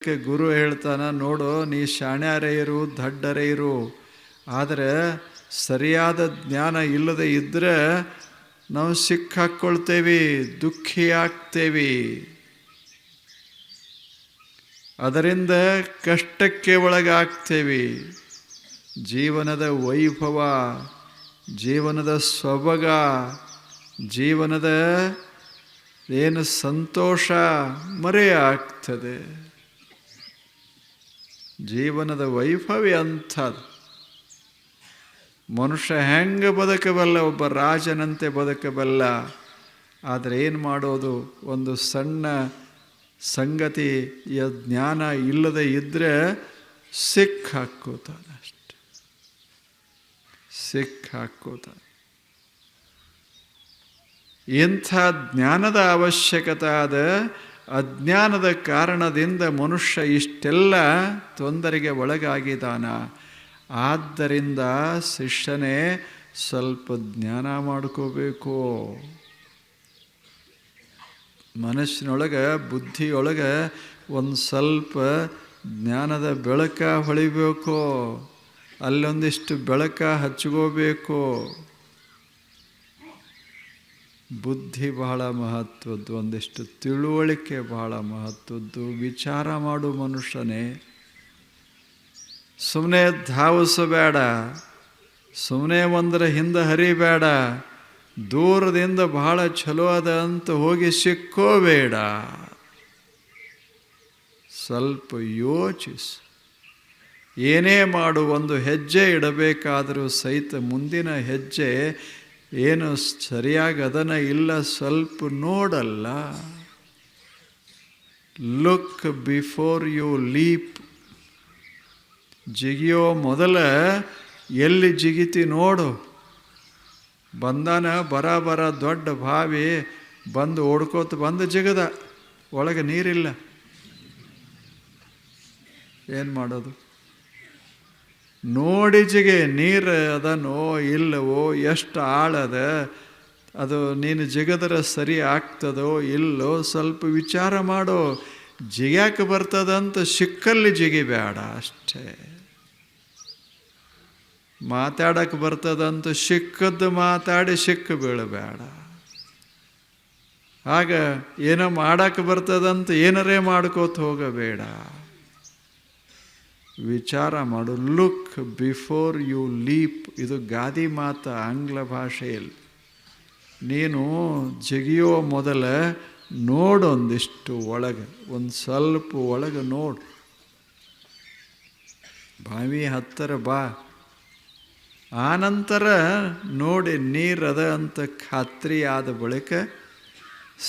ಗುರು ಹೇಳ್ತಾನ, ನೋಡು ನೀ ಶಾಣ್ಯಾರೇ ಇರು, ದಡ್ಡರೇ ಇರು, ಆದರೆ ಸರಿಯಾದ ಜ್ಞಾನ ಇಲ್ಲದೆ ಇದ್ದರೆ ನಾವು ಸಿಕ್ಕಾಕ್ಕೊಳ್ತೇವೆ, ದುಃಖಿ ಆಗ್ತೇವೆ. ಅದರಿಂದ ಕಷ್ಟಕ್ಕೆ ಒಳಗಾಗ್ತೇವೆ. ಜೀವನದ ವೈಭವ, ಜೀವನದ ಸೊಬಗ, ಜೀವನದ ಏನು ಸಂತೋಷ ಮರೆಯಾಗ್ತದೆ. ಜೀವನದ ವೈಭವ ಅಂಥದ್ದು. ಮನುಷ್ಯ ಹೆಂಗೆ ಬದುಕಬಲ್ಲ, ಒಬ್ಬ ರಾಜನಂತೆ ಬದುಕಬಲ್ಲ. ಆದರೆ ಏನು ಮಾಡೋದು, ಒಂದು ಸಣ್ಣ ಸಂಗತಿಯ ಜ್ಞಾನ ಇಲ್ಲದೆ ಇದ್ದರೆ ಸಿಕ್ಕಾಕ್ಕೋತಾನೆ, ಅಷ್ಟೆ ಸಿಕ್ಕಾಕ್ಕೋತಾನೆ. ಇಂಥ ಜ್ಞಾನದ ಅವಶ್ಯಕತೆ ಆದ. ಅಜ್ಞಾನದ ಕಾರಣದಿಂದ ಮನುಷ್ಯ ಇಷ್ಟೆಲ್ಲ ತೊಂದರೆಗೆ ಒಳಗಾಗಿದ್ದಾನ. ಆದ್ದರಿಂದ ಶಿಷ್ಯನೇ ಸ್ವಲ್ಪ ಜ್ಞಾನ ಮಾಡ್ಕೋಬೇಕು. ಮನಸ್ಸಿನೊಳಗೆ, ಬುದ್ಧಿಯೊಳಗೆ ಒಂದು ಸ್ವಲ್ಪ ಜ್ಞಾನದ ಬೆಳಕ ಹೊಳಿಬೇಕು. ಅಲ್ಲೊಂದಿಷ್ಟು ಬೆಳಕ ಹಚ್ಕೋಬೇಕು. ಬುದ್ಧಿ ಬಹಳ ಮಹತ್ವದ್ದು, ಒಂದಿಷ್ಟು ತಿಳುವಳಿಕೆ ಬಹಳ ಮಹತ್ವದ್ದು. ವಿಚಾರ ಮಾಡು ಮನುಷ್ಯನೇ. ಸುಮ್ಮನೆ ಧಾವಿಸಬೇಡ, ಸುಮ್ಮನೆ ಒಂದರ ಹಿಂದೆ ಹರಿಬೇಡ. ದೂರದಿಂದ ಬಹಳ ಚಲೋ ಅದ ಅಂತ ಹೋಗಿ ಸಿಕ್ಕೋಬೇಡ. ಸ್ವಲ್ಪ ಯೋಚಿಸು. ಏನೇ ಮಾಡು, ಒಂದು ಹೆಜ್ಜೆ ಇಡಬೇಕಾದರೂ ಸಹಿತ ಮುಂದಿನ ಹೆಜ್ಜೆ ಏನು ಸರಿಯಾಗಿ ಅದನ್ನ ಇಲ್ಲ ಸ್ವಲ್ಪ ನೋಡಲ್ಲ. Look before you leap. ಜಿಗಿಯೋ ಮೊದಲ ಎಲ್ಲಿ ಜಿಗಿತಿ ನೋಡು. ಬಂದಾನ ಬರ ದೊಡ್ಡ ಬಾವಿ, ಬಂದು ಓಡ್ಕೋತ ಬಂದು ಜಿಗದ, ಒಳಗೆ ನೀರಿಲ್ಲ. ಏನು ಮಾಡೋದು? ನೋಡಿ ಜಿಗೆ, ನೀರು ಅದನೋ ಇಲ್ಲವೋ, ಎಷ್ಟು ಆಳದ, ಅದು ನೀನು ಜಿಗದ್ರೆ ಸರಿ ಆಗ್ತದೋ ಇಲ್ಲೋ ಸ್ವಲ್ಪ ವಿಚಾರ ಮಾಡೋ. ಜಿಗ್ಯಾಕೆ ಬರ್ತದಂತ ಸಿಕ್ಕಲ್ಲಿ ಜಿಗಿಬೇಡ ಅಷ್ಟೇ. ಮಾತಾಡಕ್ಕೆ ಬರ್ತದಂತ ಸಿಕ್ಕದ್ದು ಮಾತಾಡಿ ಸಿಕ್ಕು ಬೀಳಬೇಡ. ಆಗ ಏನೋ ಮಾಡಕ್ಕೆ ಬರ್ತದಂತ ಏನರೇ ಮಾಡ್ಕೋತ ಹೋಗಬೇಡ. ವಿಚಾರ ಮಾಡು. Look before you leap. ಇದು ಗಾದಿ ಮಾತು ಆಂಗ್ಲ ಭಾಷೆಯಲ್ಲಿ. ನೀನು ಜಿಗಿಯೋ ಮೊದಲ ನೋಡೊಂದಿಷ್ಟು ಒಳಗೆ, ಒಂದು ಸ್ವಲ್ಪ ಒಳಗೆ ನೋಡು. ಬಾವಿ ಹತ್ತಿರ ಬಾ. ಆನಂತರ ನೋಡಿ ನೀರದ ಅಂತ ಖಾತ್ರಿ ಆದ ಬಳಿಕ,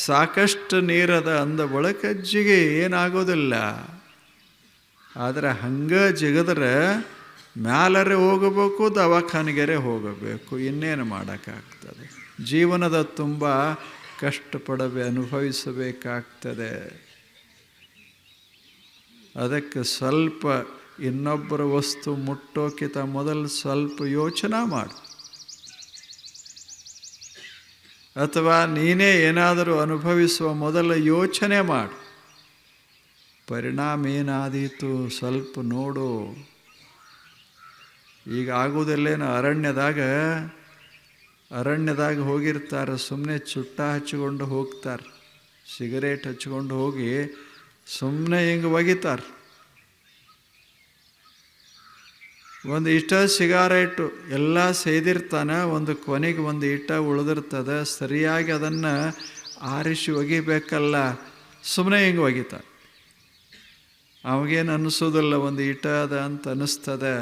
ಸಾಕಷ್ಟು ನೀರದ ಅಂದ ಬಳಿಕ ಜಿಗಿ, ಏನಾಗೋದಿಲ್ಲ. ಆದರೆ ಹಂಗೆ ಜಿಗದ್ರೆ ಮ್ಯಾಲರೆ ಹೋಗಬೇಕು, ದವಾಖಾನೆಗೆರೆ ಹೋಗಬೇಕು. ಇನ್ನೇನು ಮಾಡೋಕ್ಕಾಗ್ತದೆ? ಜೀವನದ ತುಂಬ ಅನುಭವಿಸಬೇಕಾಗ್ತದೆ. ಅದಕ್ಕೆ ಸ್ವಲ್ಪ ಇನ್ನೊಬ್ಬರ ವಸ್ತು ಮುಟ್ಟೋಕ್ಕಿಂತ ಮೊದಲು ಸ್ವಲ್ಪ ಯೋಚನೆ ಮಾಡು. ಅಥವಾ ನೀನೇ ಏನಾದರೂ ಅನುಭವಿಸುವ ಮೊದಲು ಯೋಚನೆ ಮಾಡು. ಪರಿಣಾಮ ಏನಾದೀತು ಸ್ವಲ್ಪ ನೋಡು. ಈಗ ಆಗುವುದಿಲ್ಲೇನೋ, ಅರಣ್ಯದಾಗ ಹೋಗಿರ್ತಾರೆ, ಸುಮ್ಮನೆ ಚುಟ್ಟ ಹಚ್ಕೊಂಡು ಹೋಗ್ತಾರೆ, ಸಿಗರೇಟ್ ಹಚ್ಕೊಂಡು ಹೋಗಿ ಸುಮ್ಮನೆ ಹಿಂಗೆ ಒಗಿತಾರೆ. ಒಂದು ಇಷ್ಟ ಸಿಗಾರೇಟು ಎಲ್ಲ ಸೇದಿರ್ತಾನೆ, ಒಂದು ಕೊನೆಗೆ ಒಂದು ಇಟ್ಟ ಉಳಿದಿರ್ತದೆ. ಸರಿಯಾಗಿ ಅದನ್ನು ಆರಿಸಿ ಒಗಿಬೇಕಲ್ಲ, ಸುಮ್ಮನೆ ಹಿಂಗೆ ಒಗಿತಾರೆ. ಅವಾಗೇನು ಅನ್ನಿಸೋದಿಲ್ಲ, ಒಂದು ಈಟ ಅದ ಅಂತ ಅನ್ನಿಸ್ತದೆ.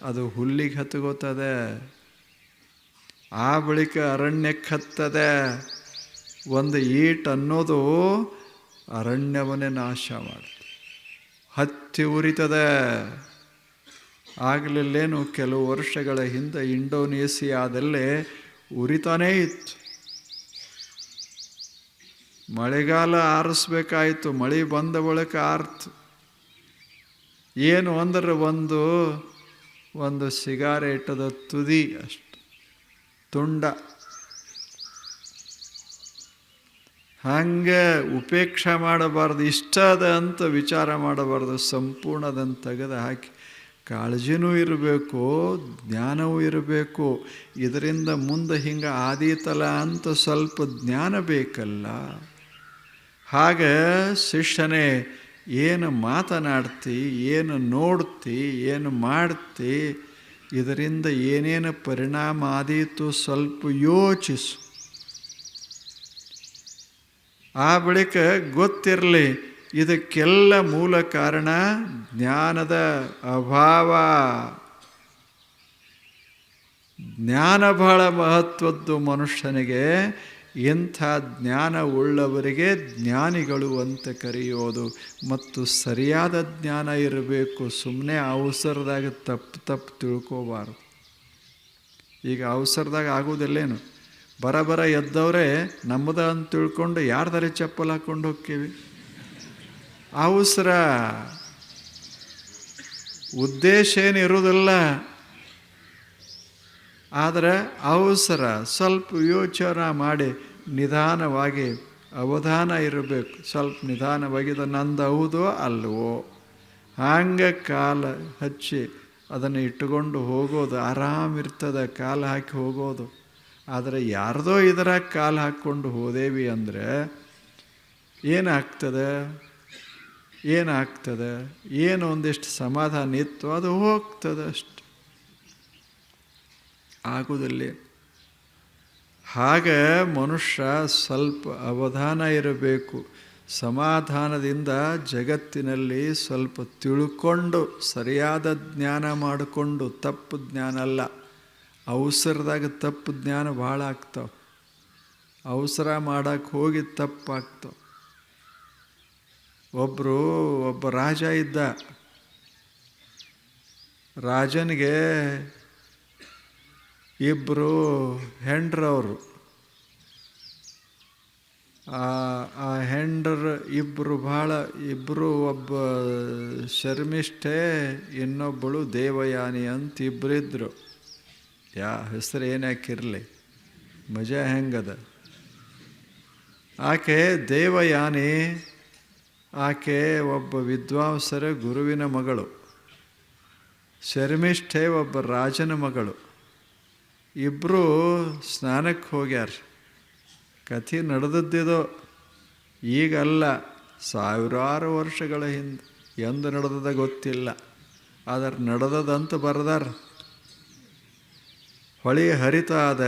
ಅದು ಹುಲ್ಲಿಗೆ ಹತ್ಕೋತದೆ. ಆ ಬಳಿಕ ಅರಣ್ಯಕ್ಕೆ ಹತ್ತದೆ. ಒಂದು ಈಟ್ ಅನ್ನೋದು ಅರಣ್ಯವನ್ನೇ ನಾಶ ಮಾಡುತ್ತೆ, ಹತ್ತಿ ಉರಿತದೆ. ಆಗಲಿಲ್ಲೇನು, ಕೆಲವು ವರ್ಷಗಳ ಹಿಂದೆ ಇಂಡೋನೇಸಿಯಾದಲ್ಲೇ ಉರಿತಾನೇ ಇತ್ತು. ಮಳೆಗಾಲ ಆರಿಸ್ಬೇಕಾಯಿತು, ಮಳೆ ಬಂದ ಬಳಿಕ ಆರ್ತು. ಏನು ಅಂದ್ರೆ ಒಂದು ಸಿಗಾರೇಟದ ತುದಿ ಅಷ್ಟು ತುಂಡ ಹಂಗೆ ಉಪೇಕ್ಷೆ ಮಾಡಬಾರ್ದು, ಇಷ್ಟ ಅದ ಅಂತ ವಿಚಾರ ಮಾಡಬಾರ್ದು, ಸಂಪೂರ್ಣದಂತ ತೆಗೆದು ಹಾಕಿ ಕಾಳಜಿನೂ ಇರಬೇಕು, ಜ್ಞಾನವೂ ಇರಬೇಕು. ಇದರಿಂದ ಮುಂದೆ ಹಿಂಗೆ ಆದೀತಲ್ಲ ಅಂತ ಸ್ವಲ್ಪ ಜ್ಞಾನ ಬೇಕಲ್ಲ. ಹಾಗೆ ಶಿಷ್ಯನೇ ಏನು ಮಾತನಾಡ್ತಿ, ಏನು ನೋಡ್ತಿ, ಏನು ಮಾಡ್ತಿ, ಇದರಿಂದ ಏನೇನು ಪರಿಣಾಮ ಆದೀತು ಸ್ವಲ್ಪ ಯೋಚಿಸು. ಆ ಬಳಿಕ ಗೊತ್ತಿರಲಿ ಇದಕ್ಕೆಲ್ಲ ಮೂಲ ಕಾರಣ ಜ್ಞಾನದ ಅಭಾವ. ಜ್ಞಾನ ಬಹಳ ಮಹತ್ವದ್ದು ಮನುಷ್ಯನಿಗೆ. ಇಂಥ ಜ್ಞಾನ ಉಳ್ಳವರಿಗೆ ಜ್ಞಾನಿಗಳು ಅಂತ ಕರೆಯೋದು. ಮತ್ತು ಸರಿಯಾದ ಜ್ಞಾನ ಇರಬೇಕು. ಸುಮ್ಮನೆ ಅವಸರದಾಗ ತಪ್ಪು ತಿಳ್ಕೋಬಾರ್ದು. ಈಗ ಅವಸರದಾಗ ಆಗೋದಿಲ್ಲೇನು, ಬರ ಎದ್ದವರೇ ನಮ್ಮದ ಅಂತ ತಿಳ್ಕೊಂಡು ಯಾರ್ದಾರೆ ಚಪ್ಪಲ್ ಹಾಕ್ಕೊಂಡು ಹೋಗ್ತೀವಿ. ಅವಸರ, ಉದ್ದೇಶ ಏನಿರೋದಿಲ್ಲ, ಆದರೆ ಅವಸರ. ಸ್ವಲ್ಪ ಯೋಚನೆ ಮಾಡಿ ನಿಧಾನವಾಗಿ ಅವಧಾನ ಇರಬೇಕು. ಸ್ವಲ್ಪ ನಿಧಾನವಾಗಿ ಇದು ನಂದು ಹೌದೋ ಅಲ್ವೋ ಹಂಗೆ ಕಾಲ ಹಚ್ಚಿ ಅದನ್ನು ಇಟ್ಟುಕೊಂಡು ಹೋಗೋದು ಆರಾಮಿರ್ತದೆ, ಕಾಲು ಹಾಕಿ ಹೋಗೋದು. ಆದರೆ ಯಾರ್ದೋ ಇದರಾಗ ಕಾಲು ಹಾಕ್ಕೊಂಡು ಹೋದೇವಿ ಅಂದರೆ ಏನಾಗ್ತದೆ? ಏನು ಒಂದಿಷ್ಟು ಸಮಾಧಾನ ಇತ್ತು ಅದು ಹೋಗ್ತದೆ ಅಷ್ಟು, ಆಗುವುದಿಲ್ಲ. ಹಾಗೆ ಮನುಷ್ಯ ಸ್ವಲ್ಪ ಅವಧಾನ ಇರಬೇಕು. ಸಮಾಧಾನದಿಂದ ಜಗತ್ತಿನಲ್ಲಿ ಸ್ವಲ್ಪ ತಿಳ್ಕೊಂಡು ಸರಿಯಾದ ಜ್ಞಾನ ಮಾಡಿಕೊಂಡು, ತಪ್ಪು ಜ್ಞಾನ ಅಲ್ಲ. ಅವಸರದಾಗ ತಪ್ಪು ಜ್ಞಾನ ಭಾಳ ಆಗ್ತಾವೆ. ಅವಸರ ಮಾಡೋಕ್ಕೆ ಹೋಗಿ ತಪ್ಪಾಗ್ತಾವೆ. ಒಬ್ಬ ರಾಜ ಇದ್ದ. ರಾಜನಿಗೆ ಇಬ್ಬರು ಹೆಂಡ್ರವರು. ಆ ಹೆಂಡ್ರು ಇಬ್ಬರು ಒಬ್ಬ ಶರ್ಮಿಷ್ಠೆ, ಇನ್ನೊಬ್ಬಳು ದೇವಯಾನಿ ಅಂತ ಇಬ್ಬರಿದ್ರು. ಹೆಸರು ಏನಾಕಿರಲಿ, ಮಜಾ ಹೆಂಗದ. ಆಕೆ ದೇವಯಾನಿ, ಆಕೆ ಒಬ್ಬ ವಿದ್ವಾಂಸರ ಗುರುವಿನ ಮಗಳು. ಶರ್ಮಿಷ್ಠೆ ಒಬ್ಬ ರಾಜನ ಮಗಳು. ಇಬ್ಬರು ಸ್ನಾನಕ್ಕೆ ಹೋಗ್ಯಾರ. ಕಥೆ ನಡೆದದ್ದಿದೋ, ಈಗಲ್ಲ, ಸಾವಿರಾರು ವರ್ಷಗಳ ಹಿಂದೆ. ಎಂದು ನಡೆದದ ಗೊತ್ತಿಲ್ಲ, ಆದರೆ ನಡೆದದಂತ ಬರೆದಾರ. ಹೊಳೆ ಹರಿತಾದ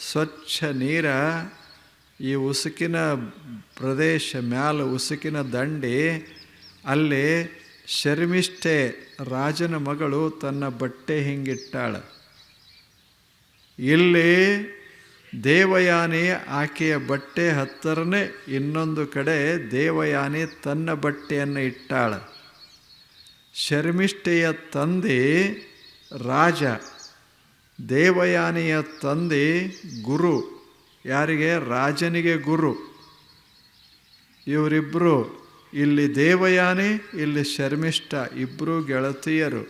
ಸ್ವಚ್ಛ ನೀರ ಈ ಉಸುಕಿನ ಪ್ರದೇಶ ಮ್ಯಾಲ, ಉಸುಕಿನ ದಂಡಿ, ಅಲ್ಲಿ ಶರ್ಮಿಷ್ಠೆ ರಾಜನ ಮಗಳು ತನ್ನ ಬಟ್ಟೆ ಹಿಂಗಿಟ್ಟಾಳ. ಇಲ್ಲಿ ದೇವಯಾನಿ ಆಕೆಯ ಬಟ್ಟೆ ಹತ್ತರನೇ ಇನ್ನೊಂದು ಕಡೆ ದೇವಯಾನಿ ತನ್ನ ಬಟ್ಟೆಯನ್ನು ಇಟ್ಟಾಳ. ಶರ್ಮಿಷ್ಠೆಯ ತಂದೆ ರಾಜ, ದೇವಯಾನಿಯ ತಂದೆ ಗುರು. ಯಾರಿಗೆ? ರಾಜನಿಗೆ ಗುರು. ಇವರಿಬ್ಬರು, ಇಲ್ಲಿ ದೇವಯಾನಿ, ಇಲ್ಲಿ ಶರ್ಮಿಷ್ಠ, ಇಬ್ಬರು ಗೆಳತಿಯರು.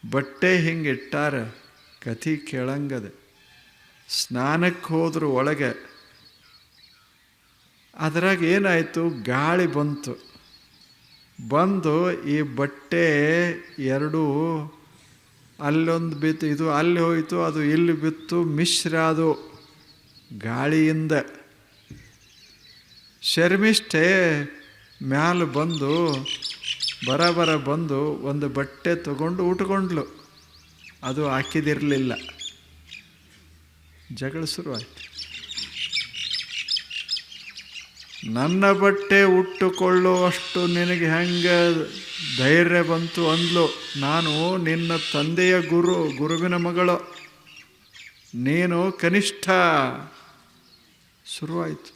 ಬಟ್ಟೆ ಹಿಂಗಿಟ್ಟಾರ. ಕಥೆ ಕೇಳಂಗದ. ಸ್ನಾನಕ್ಕೆ ಹೋದ್ರು ಒಳಗೆ. ಅದ್ರಾಗ ಏನಾಯಿತು, ಗಾಳಿ ಬಂದು ಈ ಬಟ್ಟೆ ಎರಡೂ ಅಲ್ಲೊಂದು ಬಿತ್ತು, ಇದು ಅಲ್ಲಿ ಹೋಯಿತು, ಅದು ಇಲ್ಲಿ ಬಿತ್ತು, ಮಿಶ್ರ ಅದು ಗಾಳಿಯಿಂದ. ಶರ್ಮಿಷ್ಠೆ ಮ್ಯಾಲ ಬಂದು ಬರ ಬಂದು ಒಂದು ಬಟ್ಟೆ ತಗೊಂಡು ಉಟ್ಕೊಂಡ್ಲು. ಅದು ಹಾಕಿದಿರಲಿಲ್ಲ. ಜಗಳ ಶುರುವಾಯ್ತು. ನನ್ನ ಬಟ್ಟೆ ಉಟ್ಟುಕೊಳ್ಳುವಷ್ಟು ನಿನಗೆ ಹೆಂಗೆ ಧೈರ್ಯ ಬಂತು ಅಂದ್ಲು. ನಾನು ನಿನ್ನ ತಂದೆಯ ಗುರುವಿನ ಮಗಳು, ನೀನು ಕನಿಷ್ಠ. ಶುರುವಾಯಿತು.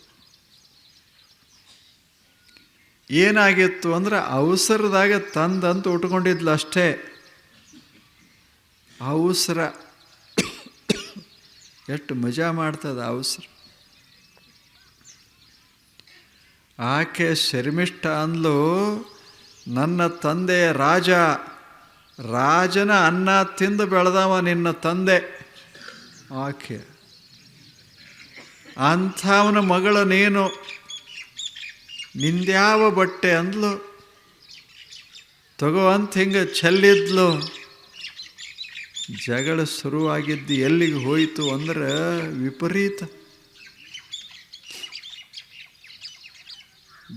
ಏನಾಗಿತ್ತು ಅಂದ್ರೆ ಅವಸರದಾಗ ತಂದಂತ ಉಟ್ಕೊಂಡಿದ್ಲು ಅಷ್ಟೇ. ಅವಸರ ಎಷ್ಟು ಮಜಾ ಮಾಡ್ತದೆ ಅವಸರ. ಆಕೆ ಶರ್ಮಿಷ್ಠ ಅಂದ್ಲು, ನನ್ನ ತಂದೆ ರಾಜನ ಅನ್ನ ತಿಂದು ಬೆಳೆದವ ನಿನ್ನ ತಂದೆ. ಆಕೆ ಅಂಥವನ ಮಗಳ ನೀನು, ನಿಂದ್ಯಾವ ಬಟ್ಟೆ ಅಂದ್ಲು, ತಗೋ ಅಂತ ಹಿಂಗೆ ಚೆಲ್ಲಿದ್ಲು. ಜಗಳ ಶುರುವಾಗಿದ್ದು ಎಲ್ಲಿಗೆ ಹೋಯಿತು ಅಂದ್ರೆ ವಿಪರೀತ,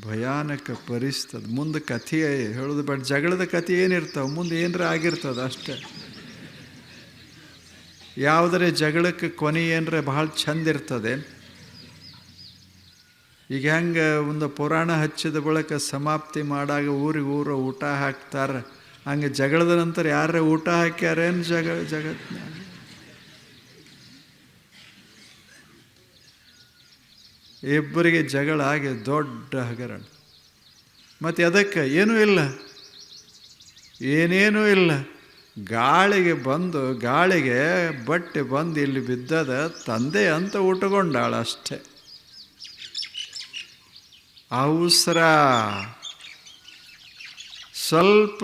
ಭಯಾನಕ ಪರಿಸ್ಥಿತಿ. ಮುಂದೆ ಕಥೆ ಹೇಳೋದು ಬೇಡ, ಜಗಳದ ಕಥೆ ಏನಿರ್ತಾವೆ, ಮುಂದೆ ಏನರ ಆಗಿರ್ತದೆ ಅಷ್ಟೆ. ಯಾವುದರೆ ಜಗಳಕ್ಕೆ ಕೊನೆ ಏನರ ಭಾಳ ಚಂದ ಇರ್ತದೆ. ಈಗ ಹೆಂಗೆ ಒಂದು ಪುರಾಣ ಹಚ್ಚಿದ ಬಳಿಕ ಸಮಾಪ್ತಿ ಮಾಡಾಗ ಊರಿಗೆ ಊಟ ಹಾಕ್ತಾರೆ, ಹಂಗೆ ಜಗಳದ ನಂತರ ಯಾರೇ ಊಟ ಹಾಕ್ಯಾರೇನು ಜಗತ್ತಿನಾಗ? ಇಬ್ಬರಿಗೆ ಜಗಳ ಆಗಿ ದೊಡ್ಡ ಹಗರಣ. ಮತ್ತು ಅದಕ್ಕೆ ಏನೂ ಇಲ್ಲ, ಏನೇನೂ ಇಲ್ಲ. ಗಾಳಿಗೆ ಬಟ್ಟೆ ಬಂದು ಇಲ್ಲಿ ಬಿದ್ದದ, ತಂದೆ ಅಂತ ಉಟ್ಕೊಂಡಾಳ ಅಷ್ಟೆ. ಅವಸರ, ಸ್ವಲ್ಪ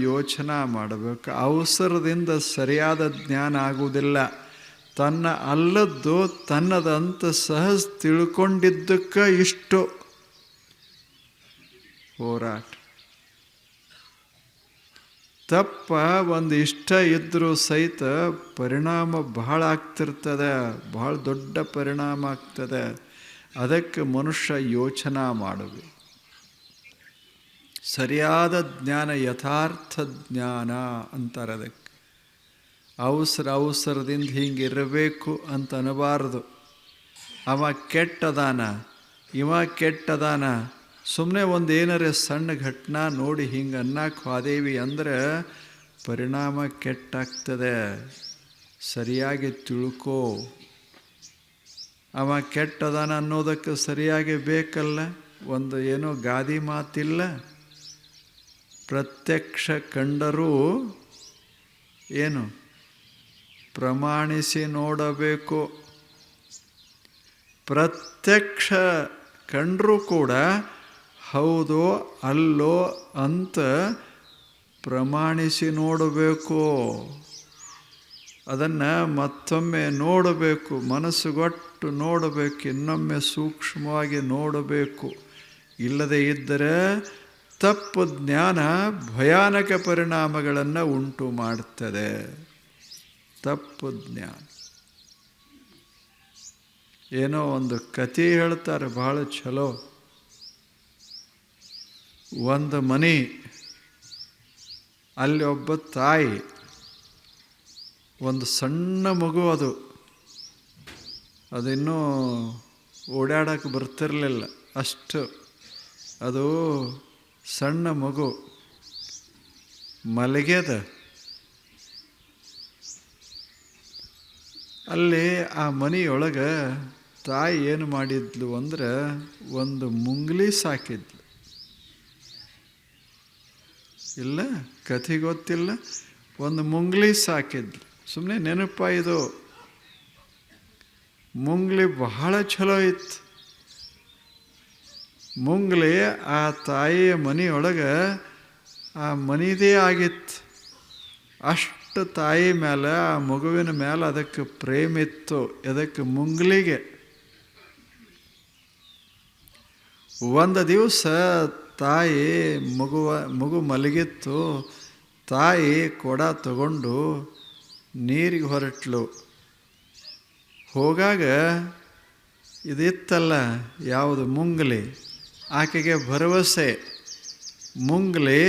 ಯೋಚನೆ ಮಾಡಬೇಕು. ಅವಸರದಿಂದ ಸರಿಯಾದ ಜ್ಞಾನ ಆಗುವುದಿಲ್ಲ. ತನ್ನ ಅಲ್ಲದ್ದು ತನ್ನದಂತ ಸಹಜ ತಿಳ್ಕೊಂಡಿದ್ದಕ್ಕೆ ಇಷ್ಟು ಹೋರಾಟ. ತಪ್ಪ ಒಂದು ಇಷ್ಟ ಇದ್ದರೂ ಸಹಿತ ಪರಿಣಾಮ ಬಹಳ ಆಗ್ತಿರ್ತದೆ, ಬಹಳ ದೊಡ್ಡ ಪರಿಣಾಮ ಆಗ್ತದೆ. ಅದಕ್ಕೆ ಮನುಷ್ಯ ಯೋಚನೆ ಮಾಡಬೇಕು. ಸರಿಯಾದ ಜ್ಞಾನ ಯಥಾರ್ಥ ಜ್ಞಾನ ಅಂತಾರೆ. ಅದಕ್ಕೆ ಅವಸರದಿಂದ ಹಿಂಗಿರಬೇಕು ಅಂತ ಅನ್ನಬಾರ್ದು. ಅವ ಕೆಟ್ಟದಾನ, ಇವ ಕೆಟ್ಟದಾನ, ಸುಮ್ಮನೆ ಒಂದು ಏನಾರೆ ಸಣ್ಣ ಘಟನಾ ನೋಡಿ ಹಿಂಗೆ ಅನ್ನಕ್ಕೆ ಹೋದೇವಿ ಅಂದರೆ ಪರಿಣಾಮ ಕೆಟ್ಟಾಗ್ತದೆ. ಸರಿಯಾಗಿ ತಿಳ್ಕೋ. ಅವ ಕೆಟ್ಟದಾನ ಅನ್ನೋದಕ್ಕೆ ಸರಿಯಾಗಿ ಬೇಕಲ್ಲ. ಒಂದು ಏನೋ ಗಾದಿ ಮಾತಿಲ್ಲ, ಪ್ರತ್ಯಕ್ಷ ಕಂಡರೂ ಏನು ಪ್ರಮಾಣಿಸಿ ನೋಡಬೇಕು. ಪ್ರತ್ಯಕ್ಷ ಕಂಡರೂ ಕೂಡ ಹೌದೋ ಅಲ್ಲೋ ಅಂತ ಪ್ರಮಾಣಿಸಿ ನೋಡಬೇಕು. ಅದನ್ನು ಮತ್ತೊಮ್ಮೆ ನೋಡಬೇಕು, ಮನಸ್ಸುಗೊಟ್ಟು ನೋಡಬೇಕು, ಇನ್ನೊಮ್ಮೆ ಸೂಕ್ಷ್ಮವಾಗಿ ನೋಡಬೇಕು. ಇಲ್ಲದೇ ಇದ್ದರೆ ತಪ್ಪು ಜ್ಞಾನ ಭಯಾನಕ ಪರಿಣಾಮಗಳನ್ನು ಉಂಟು ಮಾಡ್ತದೆ. ತಪ್ಪು ಜ್ಞಾನ. ಏನೋ ಒಂದು ಕಥೆ ಹೇಳ್ತಾರೆ, ಭಾಳ ಚಲೋ. ಒಂದು ಮನೆ, ಅಲ್ಲಿ ಒಬ್ಬ ತಾಯಿ, ಒಂದು ಸಣ್ಣ ಮಗು, ಅದಿನ್ನೂ ಓಡಾಡೋಕ್ಕೆ ಬರ್ತಿರಲಿಲ್ಲ ಅಷ್ಟು. ಅದು ಸಣ್ಣ ಮಗು ಮಲಗ್ಯದ. ಅಲ್ಲಿ ಆ ಮನೆಯೊಳಗೆ ತಾಯಿ ಏನು ಮಾಡಿದ್ಲು ಅಂದ್ರೆ ಒಂದು ಮುಂಗ್ಲಿ ಸಾಕಿದ್ಲು. ಇಲ್ಲ, ಕಥೆ ಗೊತ್ತಿಲ್ಲ, ಒಂದು ಮುಂಗ್ಲಿ ಸಾಕಿದ್ಲು. ಸುಮ್ಮನೆ ನೆನಪ ಇದು. ಮುಂಗ್ಲಿ ಬಹಳ ಚಲೋ ಇತ್ತು. ಮುಂಗ್ಲಿ ಆ ತಾಯಿಯ ಮನೆಯೊಳಗೆ ಆ ಮನೆಯದೇ ಆಗಿತ್ತು. ಅಷ್ಟು ತಾಯಿ ಮೇಲೆ, ಆ ಮಗುವಿನ ಮೇಲೆ ಅದಕ್ಕೆ ಪ್ರೇಮ ಇತ್ತು. ಅದಕ್ಕೆ ಮುಂಗ್ಲಿಗೆ ಒಂದು ದಿವಸ ತಾಯಿ ಮಗು ಮಲಗಿತ್ತು. ತಾಯಿ ಕೊಡ ತಗೊಂಡು ನೀರಿಗೆ ಹೊರಟ್ಲು. ಹೋಗಾಗ ಇದಿತ್ತಲ್ಲ, ಯಾವುದು ಮುಂಗ್ಲಿ, ಆಕೆಗೆ ಭರವಸೆ. ಮುಂಗ್ಲಿ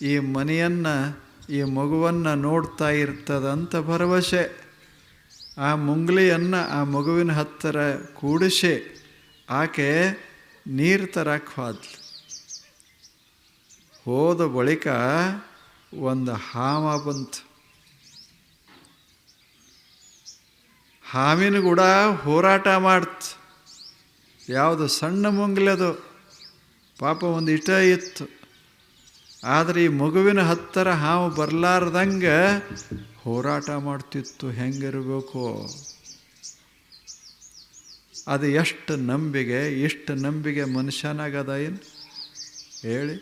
ಈ ಮನೆಯನ್ನು, ಈ ಮಗುವನ್ನು ನೋಡ್ತಾ ಇರ್ತದಂತ ಭರವಸೆ. ಆ ಮುಂಗ್ಲಿಯನ್ನು ಆ ಮಗುವಿನ ಹತ್ತಿರ ಕೂಡಿಸಿ ಆಕೆ ನೀರು ತರಕ್ಕೆ ಹೋದ್ಲು. ಹೋದ ಬಳಿಕ ಒಂದು ಹಾಮ ಬಂತು. ಹಾವಿನ ಕೂಡ ಹೋರಾಟ ಮಾಡ್ತು. ಯಾವುದು ಸಣ್ಣ ಮುಂಗ್ಲಿ ಅದು, ಪಾಪ ಒಂದು ಇಟ ಇತ್ತು. ಆದರೆ ಈ ಮಗುವಿನ ಹತ್ತಿರ ಹಾವು ಬರಲಾರ್ದಂಗೆ ಹೋರಾಟ ಮಾಡ್ತಿತ್ತು. ಹೆಂಗಿರಬೇಕು ಅದು? ಎಷ್ಟು ನಂಬಿಕೆ ಮನುಷ್ಯನಾಗದ ಏನು ಹೇಳಿ?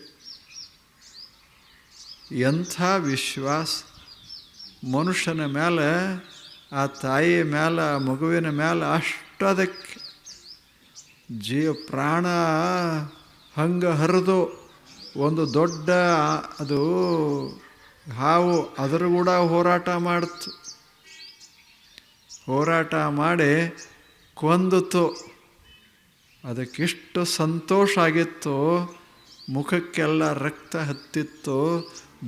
ಎಂಥ ವಿಶ್ವಾಸ ಮನುಷ್ಯನ ಮೇಲೆ, ಆ ತಾಯಿಯ ಮೇಲೆ, ಆ ಮಗುವಿನ ಮೇಲೆ ಅಷ್ಟು ಅದಕ್ಕೆ ಪ್ರಾಣ ಹಂಗೆ ಹರಿದು ಒಂದು ದೊಡ್ಡ ಅದು ಹಾವು ಅದರ ಕೂಡ ಹೋರಾಟ ಮಾಡ್ತು. ಹೋರಾಟ ಮಾಡಿ ಕೊಂದಿತು. ಅದಕ್ಕಿಷ್ಟು ಸಂತೋಷ ಆಗಿತ್ತು, ಮುಖಕ್ಕೆಲ್ಲ ರಕ್ತ ಹತ್ತಿತ್ತು,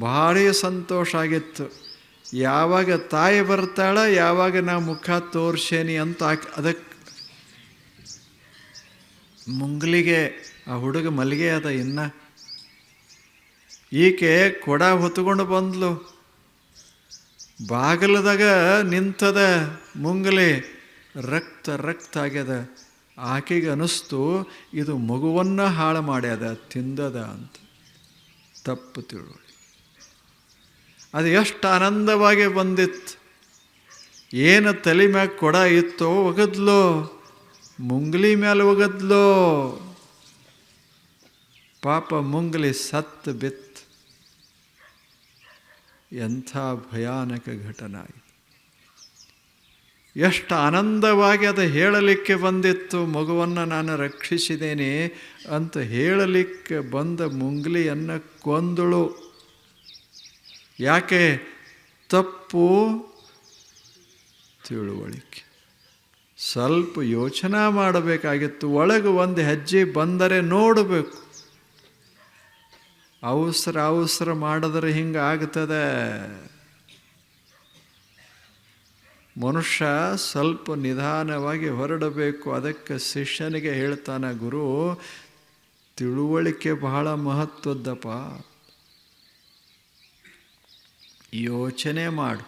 ಭಾರಿ ಸಂತೋಷ ಆಗಿತ್ತು. ಯಾವಾಗ ತಾಯಿ ಬರ್ತಾಳ, ಯಾವಾಗ ನಾ ಮುಖ ತೋರ್ಸೇನಿ ಅಂತ ಅದಕ್ಕೆ ಮುಂಗ್ಲಿಗೆ ಆ ಹುಡುಗ ಮಲ್ಲಿಗೆ ಅದ. ಇನ್ನು ಈಕೆ ಕೊಡ ಹೊತ್ಕೊಂಡು ಬಂದ್ಲು. ಬಾಗಿಲದಾಗ ನಿಂತದ ಮುಂಗಲಿ, ರಕ್ತ ರಕ್ತ ಆಗ್ಯದ. ಆಕೆಗೆ ಅನ್ನಿಸ್ತು ಇದು ಮಗುವನ್ನು ಹಾಳು ಮಾಡ್ಯದ, ತಿಂದದ ಅಂತ. ತಪ್ಪು ತಿಳುವಳಿ. ಅದು ಎಷ್ಟು ಆನಂದವಾಗಿ ಬಂದಿತ್ತು. ಏನು ತಲೆ ಮ್ಯಾಗ ಕೊಡ ಇತ್ತೋ ಒಗದ್ಲೋ, ಮುಂಗ್ಲಿ ಮೇಲೆ ಒಗದ್ಲೋ. ಪಾಪ ಮುಂಗ್ಲಿ ಸತ್ತು ಬಿತ್ತು. ಎಂಥ ಭಯಾನಕ ಘಟನೆ ಆಯಿತು. ಎಷ್ಟು ಆನಂದವಾಗಿ ಅದು ಹೇಳಲಿಕ್ಕೆ ಬಂದಿತ್ತು, ಮಗುವನ್ನು ನಾನು ರಕ್ಷಿಸಿದ್ದೇನೆ ಅಂತ ಹೇಳಲಿಕ್ಕೆ ಬಂದ ಮುಂಗ್ಲಿಯನ್ನು ಕೊಂದಳು. ಯಾಕೆ? ತಪ್ಪು ತಿಳುವಳಿಕೆ. ಸ್ವಲ್ಪ ಯೋಚನೆ ಮಾಡಬೇಕಾಗಿತ್ತು. ಒಳಗೆ ಒಂದು ಹೆಜ್ಜೆ ಬಂದರೆ ನೋಡಬೇಕು. ಅವಸರ ಮಾಡಿದ್ರೆ ಹಿಂಗೆ ಆಗ್ತದೆ. ಮನುಷ್ಯ ಸ್ವಲ್ಪ ನಿಧಾನವಾಗಿ ಹೊರಡಬೇಕು. ಅದಕ್ಕೆ ಶಿಷ್ಯನಿಗೆ ಹೇಳ್ತಾನೆ ಗುರು, ತಿಳುವಳಿಕೆ ಬಹಳ ಮಹತ್ವದ್ದಪ್ಪ. ಯೋಚನೆ ಮಾಡು,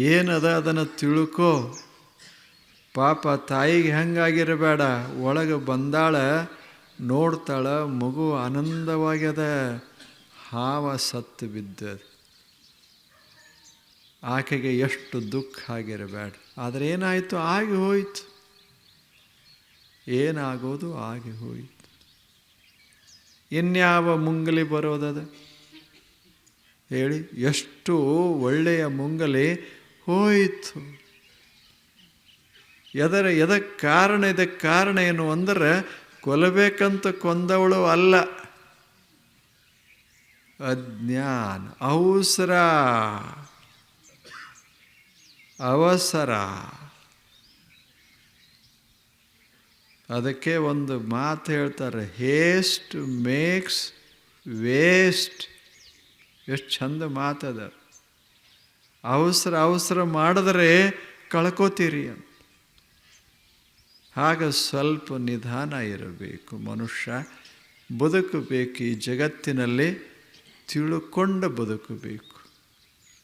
ಏನದ ಅದನ್ನು ತಿಳ್ಕೋ. ಪಾಪ ತಾಯಿಗೆ ಹೆಂಗಾಗಿರಬೇಡ, ಒಳಗೆ ಬಂದಾಳ, ನೋಡ್ತಾಳ, ಮಗು ಆನಂದವಾಗ್ಯದ, ಹಾವ ಸತ್ತು ಬಿದ್ದದ. ಆಕೆಗೆ ಎಷ್ಟು ದುಃಖ ಆಗಿರಬೇಡ. ಆದರೆ ಏನಾಯಿತು? ಆಗಿ ಹೋಯಿತು. ಏನಾಗೋದು ಆಗಿ ಹೋಯಿತು. ಇನ್ಯಾವ ಮುಂಗಲಿ ಬರೋದದ ಹೇಳಿ? ಎಷ್ಟು ಒಳ್ಳೆಯ ಮುಂಗಲಿ ಹೋಯಿತು. ಇದಕ್ಕೆ ಕಾರಣ ಏನು ಅಂದರೆ, ಕೊಲ್ಲಬೇಕಂತ ಕೊಂದವಳು ಅಲ್ಲ, ಅಜ್ಞಾನ, ಅವಸರ. ಅದಕ್ಕೆ ಒಂದು ಮಾತು ಹೇಳ್ತಾರೆ, ಹೇಸ್ಟ್ ಮೇಕ್ಸ್ ವೇಸ್ಟ್. ಎಷ್ಟು ಚಂದ ಮಾತದ. ಅವಸರ ಮಾಡಿದ್ರೆ ಕಳ್ಕೋತೀರಿ ಅಂತ. ಆಗ ಸ್ವಲ್ಪ ನಿಧಾನ ಇರಬೇಕು. ಮನುಷ್ಯ ಬದುಕಬೇಕು. ಈ ಜಗತ್ತಿನಲ್ಲಿ ತಿಳ್ಕೊಂಡು ಬದುಕಬೇಕು.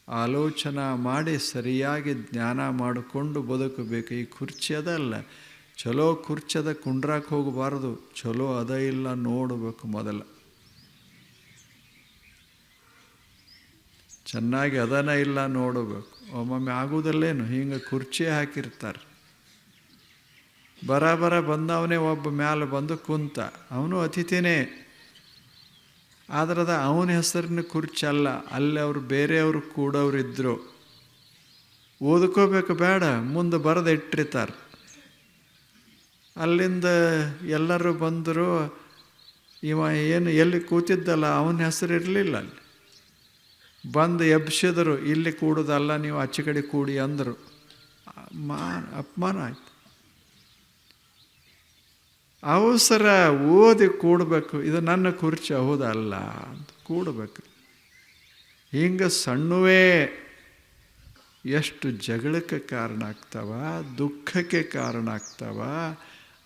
ಆಲೋಚನೆ ಮಾಡಿ ಸರಿಯಾಗಿ ಜ್ಞಾನ ಮಾಡಿಕೊಂಡು ಬದುಕಬೇಕು. ಈ ಕುರ್ಚಿ ಅದಲ್ಲ, ಚಲೋ ಕುರ್ಚದ ಕುಂಡ್ರಾಕ್ ಹೋಗಬಾರ್ದು. ಚಲೋ ಅದ ಇಲ್ಲ ನೋಡಬೇಕು. ಮೊದಲ ಚೆನ್ನಾಗಿ ಅದನ ಇಲ್ಲ ನೋಡಬೇಕು. ಒಮ್ಮೊಮ್ಮೆ ಆಗುವುದಲ್ಲೇನು, ಹಿಂಗೆ ಕುರ್ಚಿ ಹಾಕಿರ್ತಾರೆ. ಬರ ಬಂದವನೇ ಒಬ್ಬ ಮ್ಯಾಲೆ ಬಂದು ಕುಂತ, ಅವನು ಅತಿಥಿನೇ. ಆದ್ರೆ ಅವನ ಹೆಸರಿನ ಕುರ್ಚಿ ಅಲ್ಲ, ಅಲ್ಲಿ ಅವರು ಬೇರೆಯವರು ಕೂಡೋರಿದ್ದರು. ಓದ್ಕೋಬೇಕು ಬೇಡ, ಮುಂದೆ ಬರೆದು ಇಟ್ಟಿರ್ತಾರೆ. ಅಲ್ಲಿಂದ ಎಲ್ಲರೂ ಬಂದರು. ಇವ ಏನು ಎಲ್ಲಿ ಕೂತಿದ್ದಲ್ಲ ಅವನ ಹೆಸರು ಇರಲಿಲ್ಲ. ಅಲ್ಲಿ ಬಂದು ಎಬ್ಸಿದರು, ಇಲ್ಲಿ ಕೂಡೋದಲ್ಲ, ನೀವು ಆಚೆ ಕಡೆ ಕೂಡಿ ಅಂದರು. ಅಪಮಾನ ಆಯ್ತು. ಅವಸರ ಓದಿ ಕೂಡಬೇಕು. ಇದು ನನ್ನ ಕುರ್ಚಿ ಹೌದಲ್ಲ ಅಂತ ಕೂಡಬೇಕು. ಹಿಂಗೆ ಸಣ್ಣವೇ ಎಷ್ಟು ಜಗಳಕ್ಕೆ ಕಾರಣ ಆಗ್ತಾವ, ದುಃಖಕ್ಕೆ ಕಾರಣ ಆಗ್ತಾವ.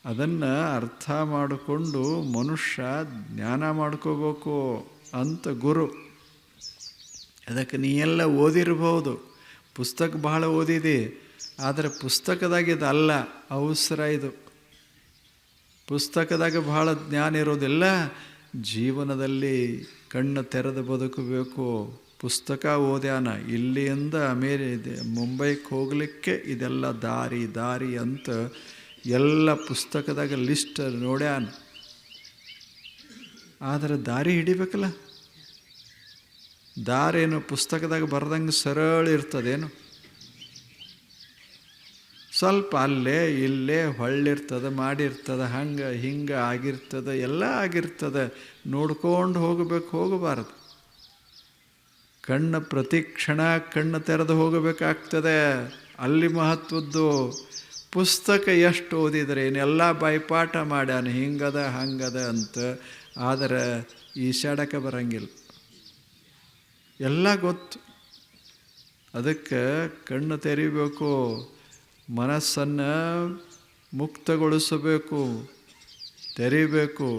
ಅದನ್ನು ಅರ್ಥ ಮಾಡಿಕೊಂಡು ಮನುಷ್ಯ ಜ್ಞಾನ ಮಾಡ್ಕೋಬೇಕು ಅಂತ ಗುರು. ಅದಕ್ಕೆ ನೀ ಎಲ್ಲ ಓದಿರ್ಬೋದು, ಪುಸ್ತಕ ಬಹಳ ಓದಿದೆ. ಆದರೆ ಪುಸ್ತಕದಾಗಿದಲ್ಲ, ಅವಸರ ಇದು. ಪುಸ್ತಕದಾಗ ಬಹಳ ಜ್ಞಾನ ಇರೋದಿಲ್ಲ. ಜೀವನದಲ್ಲಿ ಕಣ್ಣು ತೆರೆದು ಬದುಕಬೇಕು. ಪುಸ್ತಕ ಓದ್ಯಾನ, ಇಲ್ಲಿಂದ ಮುಂಬೈಗೆ ಹೋಗಲಿಕ್ಕೆ ಇದೆಲ್ಲ ದಾರಿ ಅಂತ ಎಲ್ಲ ಪುಸ್ತಕದಾಗ ಲಿಸ್ಟ್ ನೋಡ್ಯಾನ. ಆದರೆ ದಾರಿ ಹಿಡಿಬೇಕಲ್ಲ. ದಾರೇನು ಪುಸ್ತಕದಾಗ ಬರ್ದಂಗೆ ಸರಳ ಇರ್ತದೇನು? ಸ್ವಲ್ಪ ಅಲ್ಲೇ ಇಲ್ಲೇ ಹೊಳ್ಳಿರ್ತದೆ, ಮಾಡಿರ್ತದೆ, ಹಂಗೆ ಹಿಂಗೆ ಆಗಿರ್ತದೆ, ಎಲ್ಲ ಆಗಿರ್ತದೆ. ನೋಡ್ಕೊಂಡು ಹೋಗಬಾರದು. ಕಣ್ಣು ಪ್ರತಿ ಕ್ಷಣ ಕಣ್ಣು ತೆರೆದು ಹೋಗಬೇಕಾಗ್ತದೆ. ಅಲ್ಲಿ ಮಹತ್ವದ್ದು. ಪುಸ್ತಕ ಎಷ್ಟು ಓದಿದರೆ ಏನೆಲ್ಲ ಬಾಯ್ಪಾಠ ಮಾಡ್ಯಾನ, ಹಿಂಗದ ಹಂಗದ ಅಂತ, ಆದರೆ ಈಶಾಡಕ್ಕೆ ಬರಂಗಿಲ್ಲ. ಎಲ್ಲ ಗೊತ್ತು. ಅದಕ್ಕೆ ಕಣ್ಣು ತೆರಿಬೇಕು, ಮನಸ್ಸನ್ನು ಮುಕ್ತಗೊಳಿಸಬೇಕು, ತೆರಿಬೇಕು,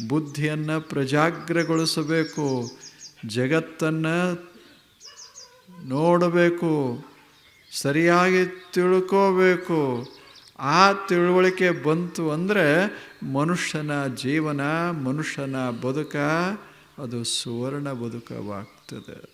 ಬುದ್ಧಿಯನ್ನು ಪ್ರಜಾಗ್ರಗೊಳಿಸಬೇಕು, ಜಗತ್ತನ್ನು ನೋಡಬೇಕು, ಸರಿಯಾಗಿ ತಿಳ್ಕೋಬೇಕು. ಆ ತಿಳುವಳಿಕೆ ಬಂತು ಅಂದರೆ ಮನುಷ್ಯನ ಜೀವನ, ಮನುಷ್ಯನ ಬದುಕ ಅದು ಸುವರ್ಣ ಬದುಕವಾಗ್ತದೆ.